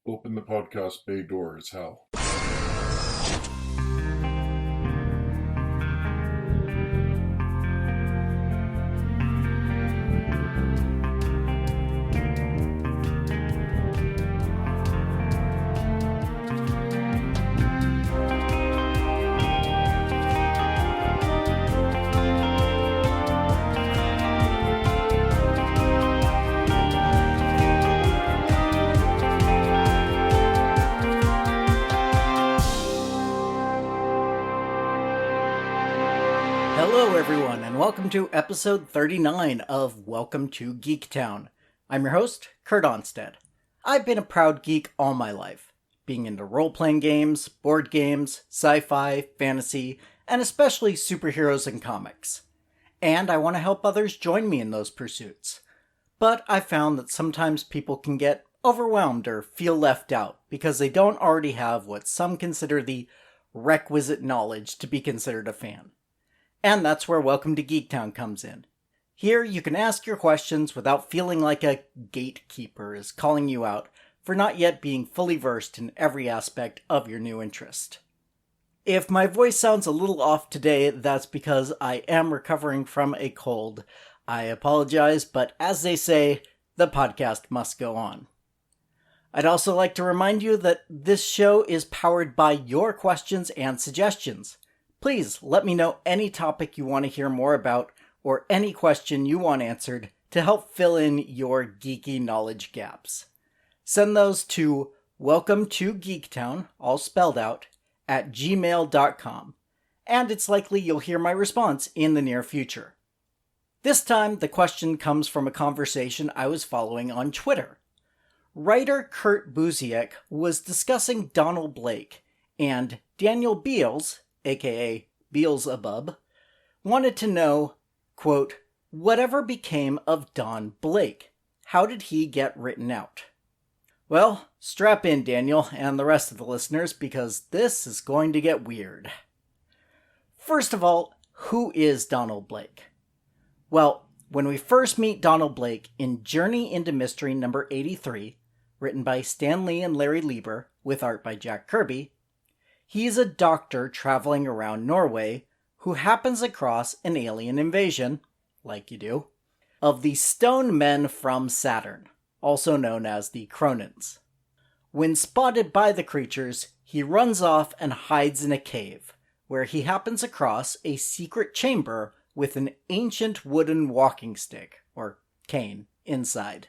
Open the podcast bay door as hell. Hello everyone, and welcome to episode 39 of Welcome to Geektown. I'm your host, Kurt Onstead. I've been a proud geek all my life, being into role-playing games, board games, sci-fi, fantasy, and especially superheroes and comics. And I want to help others join me in those pursuits. But I found that sometimes people can get overwhelmed or feel left out because they don't already have what some consider the requisite knowledge to be considered a fan. And that's where Welcome to Geektown comes in. Here you can ask your questions without feeling like a gatekeeper is calling you out for not yet being fully versed in every aspect of your new interest. If my voice sounds a little off today, that's because I am recovering from a cold. I apologize, but as they say, the podcast must go on. I'd also like to remind you that this show is powered by your questions and suggestions. Please let me know any topic you want to hear more about or any question you want answered to help fill in your geeky knowledge gaps. Send those to welcometogeektown, all spelled out, at gmail.com, and it's likely you'll hear my response in the near future. This time, the question comes from a conversation I was following on Twitter. Writer Kurt Busiek was discussing Donald Blake, and Daniel Beals, aka Beelzebub, wanted to know, quote, whatever became of Don Blake? How did he get written out? Well, strap in, Daniel, and the rest of the listeners, because this is going to get weird. First of all, who is Donald Blake? Well, when we first meet Donald Blake in Journey into Mystery number 83, written by Stan Lee and Larry Lieber, with art by Jack Kirby, he's a doctor traveling around Norway who happens across an alien invasion, like you do, of the stone men from Saturn, also known as the Cronins. When spotted by the creatures, he runs off and hides in a cave, where he happens across a secret chamber with an ancient wooden walking stick, or cane, inside.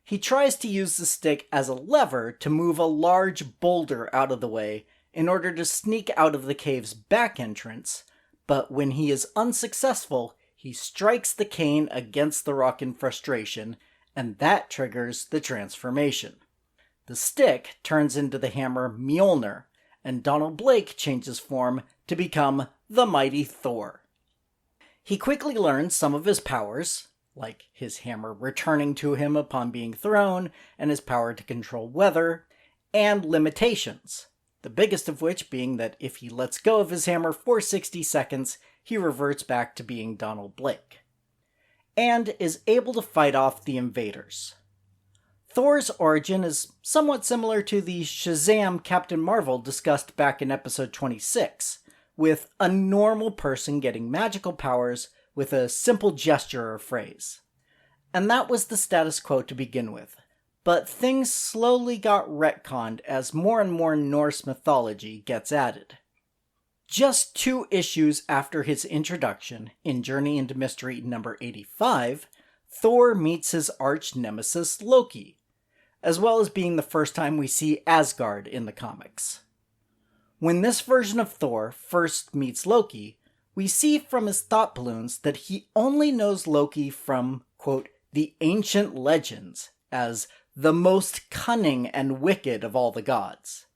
He tries to use the stick as a lever to move a large boulder out of the way in order to sneak out of the cave's back entrance, but when he is unsuccessful, he strikes the cane against the rock in frustration, and that triggers the transformation. The stick turns into the hammer Mjolnir, and Donald Blake changes form to become the mighty Thor. He quickly learns some of his powers, like his hammer returning to him upon being thrown, and his power to control weather, and limitations. The biggest of which being that if he lets go of his hammer for 60 seconds, he reverts back to being Donald Blake, and is able to fight off the invaders. Thor's origin is somewhat similar to the Shazam Captain Marvel discussed back in episode 26, with a normal person getting magical powers with a simple gesture or phrase. And that was the status quo to begin with. But things slowly got retconned as more and more Norse mythology gets added. Just 2 issues after his introduction, in Journey into Mystery number 85, Thor meets his arch-nemesis Loki, as well as being the first time we see Asgard in the comics. When this version of Thor first meets Loki, we see from his thought balloons that he only knows Loki from, quote, the ancient legends, as the most cunning and wicked of all the gods.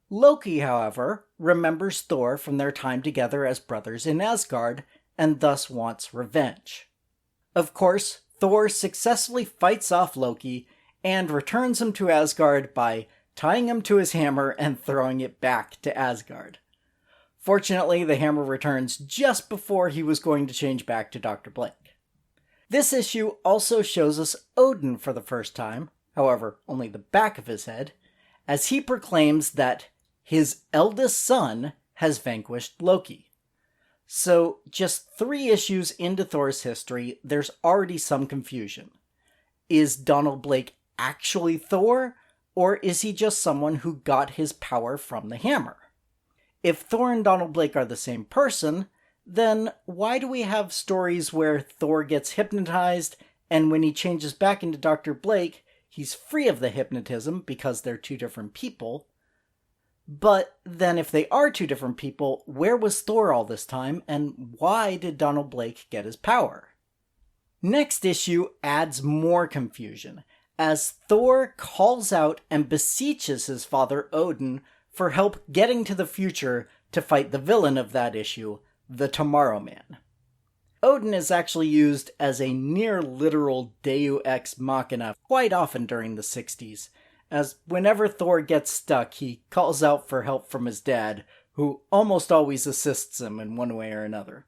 Loki, however, remembers Thor from their time together as brothers in Asgard, and thus wants revenge. Of course, Thor successfully fights off Loki, and returns him to Asgard by tying him to his hammer and throwing it back to Asgard. Fortunately, the hammer returns just before he was going to change back to Dr. Blake. This issue also shows us Odin for the first time, however, only the back of his head, as he proclaims that his eldest son has vanquished Loki. So, just 3 issues into Thor's history, there's already some confusion. Is Donald Blake actually Thor, or is he just someone who got his power from the hammer? If Thor and Donald Blake are the same person, then why do we have stories where Thor gets hypnotized, and when he changes back into Dr. Blake, he's free of the hypnotism because they're 2 different people? But then if they are 2 different people, where was Thor all this time, and why did Donald Blake get his power? Next issue adds more confusion, as Thor calls out and beseeches his father Odin for help getting to the future to fight the villain of that issue, the Tomorrow Man. Odin is actually used as a near-literal Deus Ex Machina quite often during the 60s, as whenever Thor gets stuck, he calls out for help from his dad, who almost always assists him in one way or another.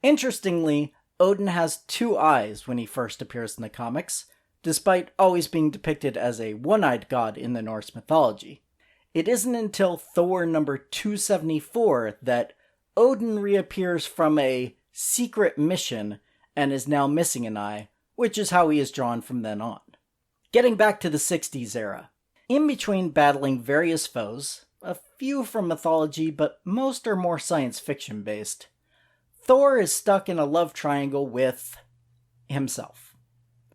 Interestingly, Odin has 2 eyes when he first appears in the comics, despite always being depicted as a one-eyed god in the Norse mythology. It isn't until Thor number 274 that Odin reappears from a secret mission and is now missing an eye, which is how he is drawn from then on. Getting back to the 60s era, in between battling various foes, a few from mythology but most are more science fiction based, Thor is stuck in a love triangle with himself.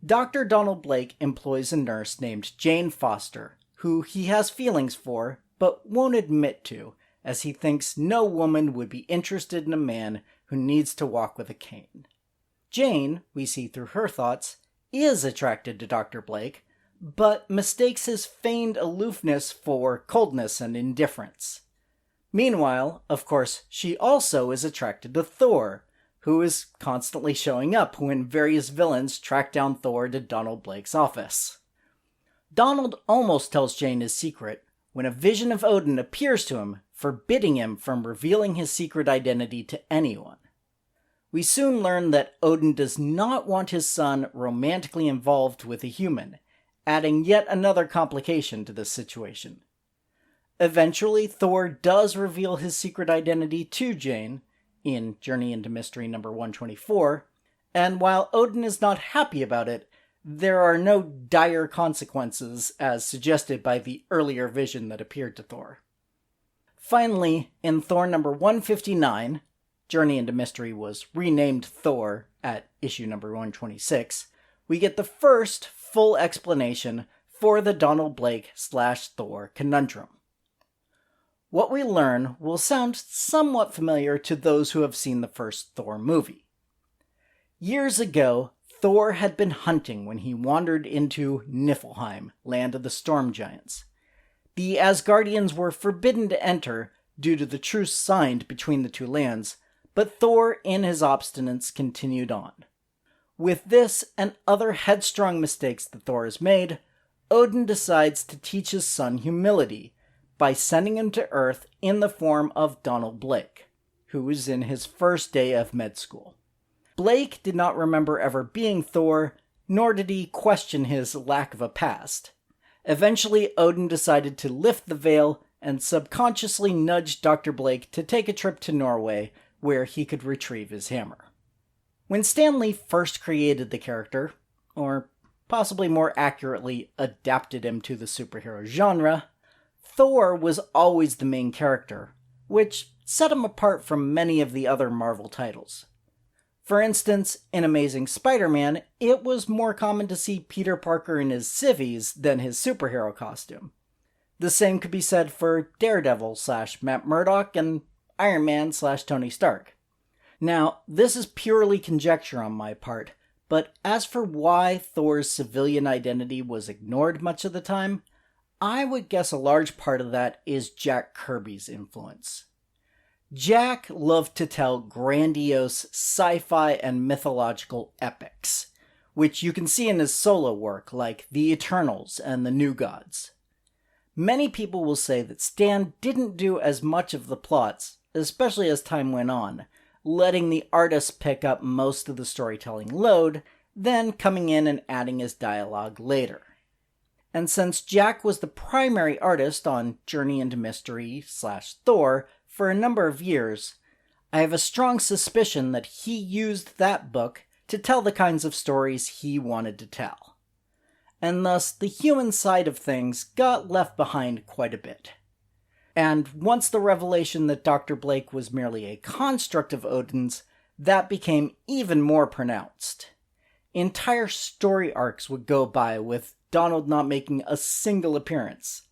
Dr. Donald Blake employs a nurse named Jane Foster, who he has feelings for, but won't admit to, as he thinks no woman would be interested in a man who needs to walk with a cane. Jane, we see through her thoughts, is attracted to Dr. Blake, but mistakes his feigned aloofness for coldness and indifference. Meanwhile, of course, she also is attracted to Thor, who is constantly showing up when various villains track down Thor to Donald Blake's office. Donald almost tells Jane his secret when a vision of Odin appears to him, forbidding him from revealing his secret identity to anyone. We soon learn that Odin does not want his son romantically involved with a human, adding yet another complication to this situation. Eventually, Thor does reveal his secret identity to Jane, in Journey into Mystery number 124, and while Odin is not happy about it, there are no dire consequences as suggested by the earlier vision that appeared to Thor. Finally, in Thor number 159, Journey into Mystery was renamed Thor at issue number 126, we get the first full explanation for the Donald Blake/Thor conundrum. What we learn will sound somewhat familiar to those who have seen the first Thor movie. Years ago, Thor had been hunting when he wandered into Niflheim, land of the storm giants. The Asgardians were forbidden to enter due to the truce signed between the 2 lands, but Thor, in his obstinance, continued on. With this and other headstrong mistakes that Thor has made, Odin decides to teach his son humility by sending him to Earth in the form of Donald Blake, who is in his first day of med school. Blake did not remember ever being Thor, nor did he question his lack of a past. Eventually, Odin decided to lift the veil and subconsciously nudged Dr. Blake to take a trip to Norway, where he could retrieve his hammer. When Stan Lee first created the character, or possibly more accurately adapted him to the superhero genre, Thor was always the main character, which set him apart from many of the other Marvel titles. For instance, in Amazing Spider-Man, it was more common to see Peter Parker in his civvies than his superhero costume. The same could be said for Daredevil/Matt Murdock and Iron Man/Tony Stark. Now, this is purely conjecture on my part, but as for why Thor's civilian identity was ignored much of the time, I would guess a large part of that is Jack Kirby's influence. Jack loved to tell grandiose sci-fi and mythological epics, which you can see in his solo work like The Eternals and The New Gods. Many people will say that Stan didn't do as much of the plots, especially as time went on, letting the artists pick up most of the storytelling load, then coming in and adding his dialogue later. And since Jack was the primary artist on Journey into Mystery / Thor for a number of years, I have a strong suspicion that he used that book to tell the kinds of stories he wanted to tell. And thus, the human side of things got left behind quite a bit. And once the revelation that Dr. Blake was merely a construct of Odin's, that became even more pronounced. Entire story arcs would go by with Donald not making a single appearance.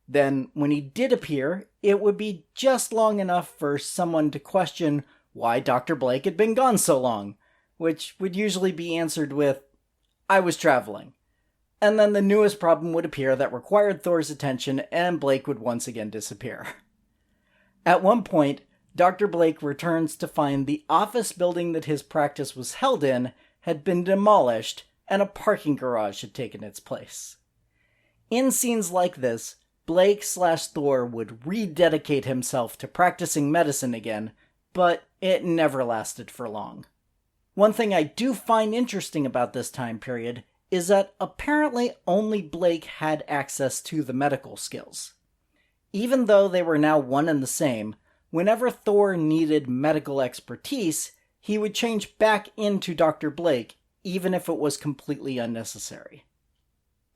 Then, when he did appear, it would be just long enough for someone to question why Dr. Blake had been gone so long, which would usually be answered with, "I was traveling." And then the newest problem would appear that required Thor's attention, and Blake would once again disappear. At one point, Dr. Blake returns to find the office building that his practice was held in had been demolished, and a parking garage had taken its place. In scenes like this, Blake / Thor would rededicate himself to practicing medicine again, but it never lasted for long. One thing I do find interesting about this time period is that apparently only Blake had access to the medical skills. Even though they were now one and the same, whenever Thor needed medical expertise, he would change back into Dr. Blake, even if it was completely unnecessary.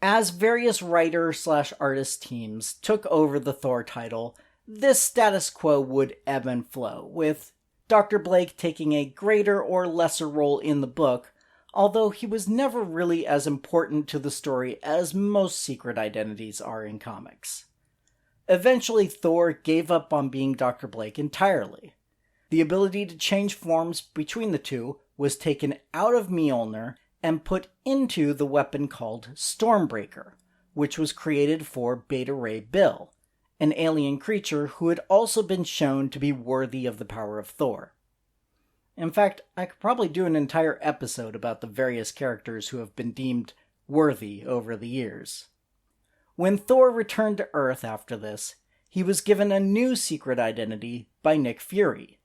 As various writer / artist teams took over the Thor title, this status quo would ebb and flow, with Dr. Blake taking a greater or lesser role in the book, although he was never really as important to the story as most secret identities are in comics. Eventually, Thor gave up on being Dr. Blake entirely. The ability to change forms between the two was taken out of Mjolnir and put into the weapon called Stormbreaker, which was created for Beta Ray Bill, an alien creature who had also been shown to be worthy of the power of Thor. In fact, I could probably do an entire episode about the various characters who have been deemed worthy over the years. When Thor returned to Earth after this, he was given a new secret identity by Nick Fury,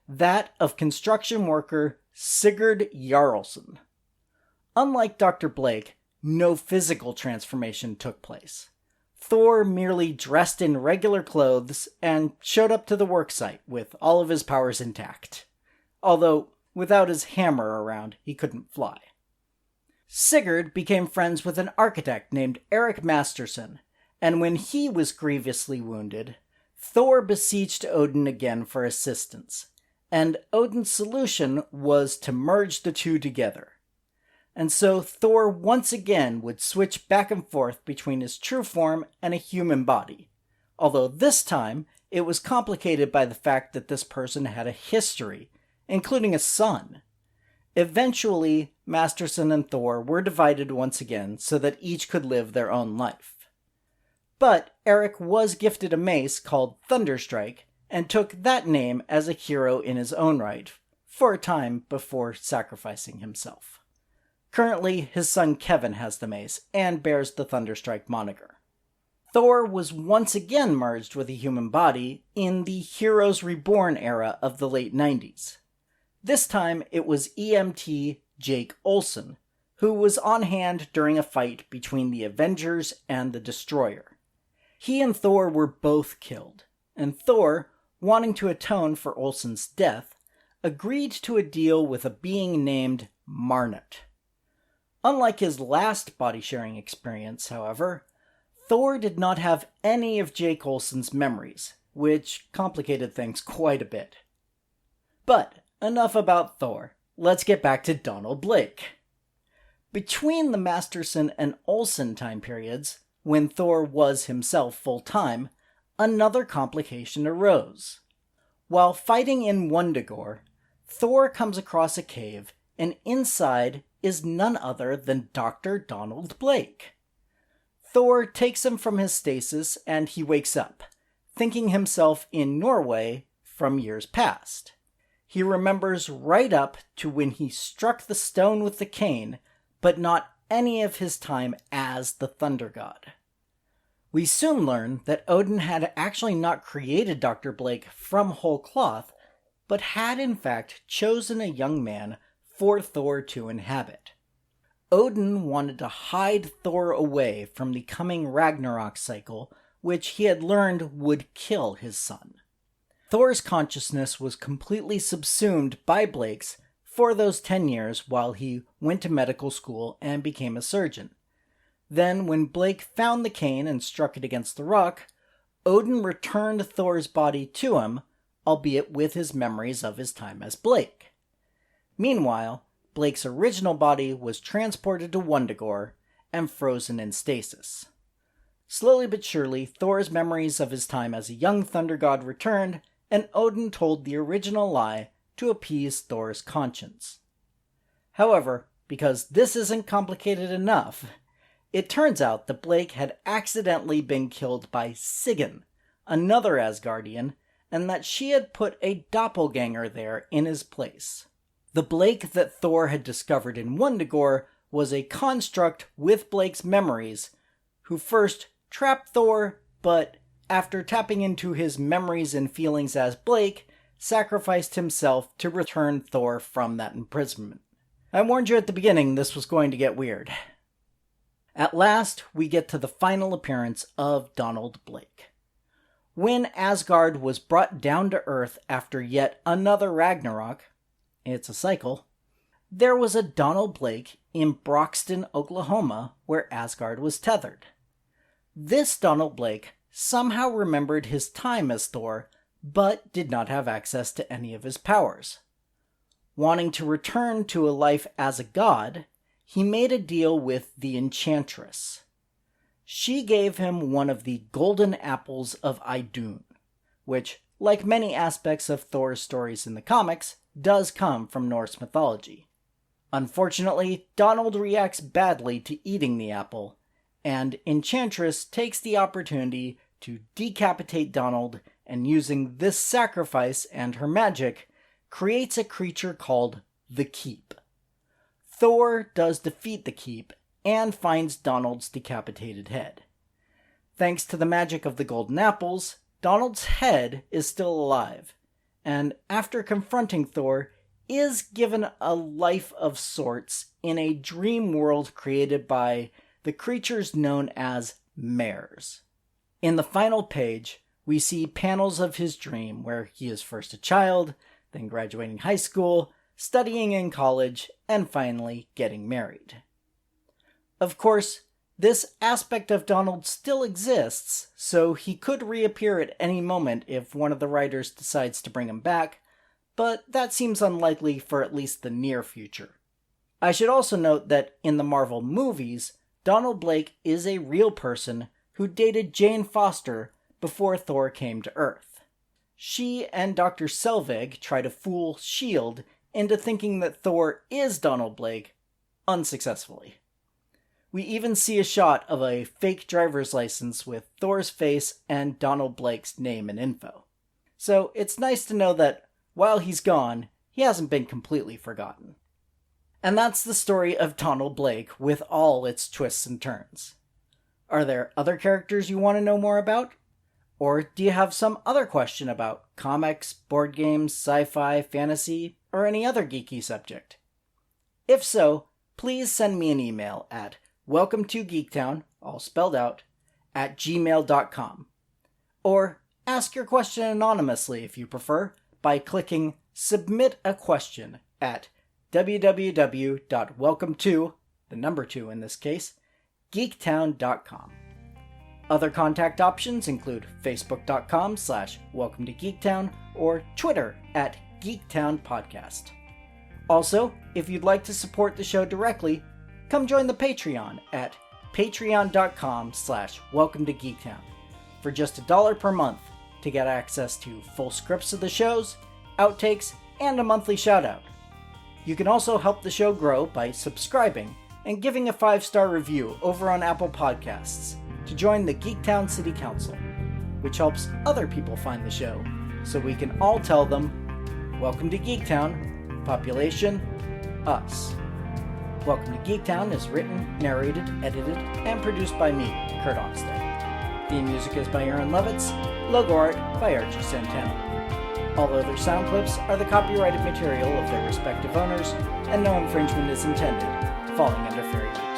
that of construction worker Sigurd Jarlsson. Unlike Dr. Blake, no physical transformation took place. Thor merely dressed in regular clothes and showed up to the worksite with all of his powers intact. Although, without his hammer around, he couldn't fly. Sigurd became friends with an architect named Eric Masterson, and when he was grievously wounded, Thor beseeched Odin again for assistance, and Odin's solution was to merge the two together. And so Thor once again would switch back and forth between his true form and a human body, although this time it was complicated by the fact that this person had a history, including a son. Eventually, Masterson and Thor were divided once again so that each could live their own life. But Eric was gifted a mace called Thunderstrike, and took that name as a hero in his own right, for a time before sacrificing himself. Currently, his son Kevin has the mace, and bears the Thunderstrike moniker. Thor was once again merged with a human body in the Heroes Reborn era of the late 90s. This time, it was EMT Jake Olsen, who was on hand during a fight between the Avengers and the Destroyer. He and Thor were both killed, and Thor, wanting to atone for Olsen's death, agreed to a deal with a being named Marnot. Unlike his last body-sharing experience, however, Thor did not have any of Jake Olsen's memories, which complicated things quite a bit. But enough about Thor. Let's get back to Donald Blake. Between the Masterson and Olsen time periods, when Thor was himself full-time, another complication arose. While fighting in Wundagore, Thor comes across a cave, and inside is none other than Dr. Donald Blake. Thor takes him from his stasis, and he wakes up, thinking himself in Norway from years past. He remembers right up to when he struck the stone with the cane, but not any of his time as the Thunder God. We soon learn that Odin had actually not created Dr. Blake from whole cloth, but had in fact chosen a young man for Thor to inhabit. Odin wanted to hide Thor away from the coming Ragnarok cycle, which he had learned would kill his son. Thor's consciousness was completely subsumed by Blake's for those 10 years while he went to medical school and became a surgeon. Then, when Blake found the cane and struck it against the rock, Odin returned Thor's body to him, albeit with his memories of his time as Blake. Meanwhile, Blake's original body was transported to Wundagore and frozen in stasis. Slowly but surely, Thor's memories of his time as a young thunder god returned, and Odin told the original lie to appease Thor's conscience. However, because this isn't complicated enough, it turns out that Blake had accidentally been killed by Sigyn, another Asgardian, and that she had put a doppelganger there in his place. The Blake that Thor had discovered in Wundagore was a construct with Blake's memories, who first trapped Thor, but after tapping into his memories and feelings as Blake, sacrificed himself to return Thor from that imprisonment. I warned you at the beginning this was going to get weird. At last, we get to the final appearance of Donald Blake. When Asgard was brought down to Earth after yet another Ragnarok, it's a cycle, there was a Donald Blake in Broxton, Oklahoma, where Asgard was tethered. This Donald Blake somehow remembered his time as Thor, but did not have access to any of his powers. Wanting to return to a life as a god, he made a deal with the Enchantress. She gave him one of the golden apples of Idun, which, like many aspects of Thor's stories in the comics, does come from Norse mythology. Unfortunately, Donald reacts badly to eating the apple, and Enchantress takes the opportunity to decapitate Donald, and using this sacrifice and her magic, creates a creature called the Keep. Thor does defeat the Keep, and finds Donald's decapitated head. Thanks to the magic of the golden apples, Donald's head is still alive, and after confronting Thor, is given a life of sorts in a dream world created by the creatures known as mares. In the final page, we see panels of his dream where he is first a child, then graduating high school, studying in college, and finally getting married. Of course, this aspect of Donald still exists, so he could reappear at any moment if one of the writers decides to bring him back, but that seems unlikely for at least the near future. I should also note that in the Marvel movies, Donald Blake is a real person who dated Jane Foster before Thor came to Earth. She and Dr. Selvig try to fool S.H.I.E.L.D. into thinking that Thor is Donald Blake, unsuccessfully. We even see a shot of a fake driver's license with Thor's face and Donald Blake's name and info. So it's nice to know that, while he's gone, he hasn't been completely forgotten. And that's the story of Donald Blake with all its twists and turns. Are there other characters you want to know more about? Or do you have some other question about comics, board games, sci-fi, fantasy, or any other geeky subject? If so, please send me an email at welcometogeektown, all spelled out, @gmail.com. Or ask your question anonymously if you prefer by clicking Submit a Question at www.welcome2, the number 2 in this case, geektown.com. Other contact options include facebook.com/welcometogeektown or Twitter @geektownpodcast. Also, if you'd like to support the show directly, come join the Patreon at patreon.com/welcometogeektown for just $1 per month to get access to full scripts of the shows, outtakes, and a monthly shoutout. You can also help the show grow by subscribing and giving a 5-star review over on Apple Podcasts to join the Geektown City Council, which helps other people find the show so we can all tell them, "Welcome to Geektown, population, us." Welcome to Geektown is written, narrated, edited, and produced by me, Kurt Onstead. Theme music is by Aaron Levitz, logo art by Archie Santana. All other sound clips are the copyrighted material of their respective owners, and no infringement is intended. falling under fairy magic.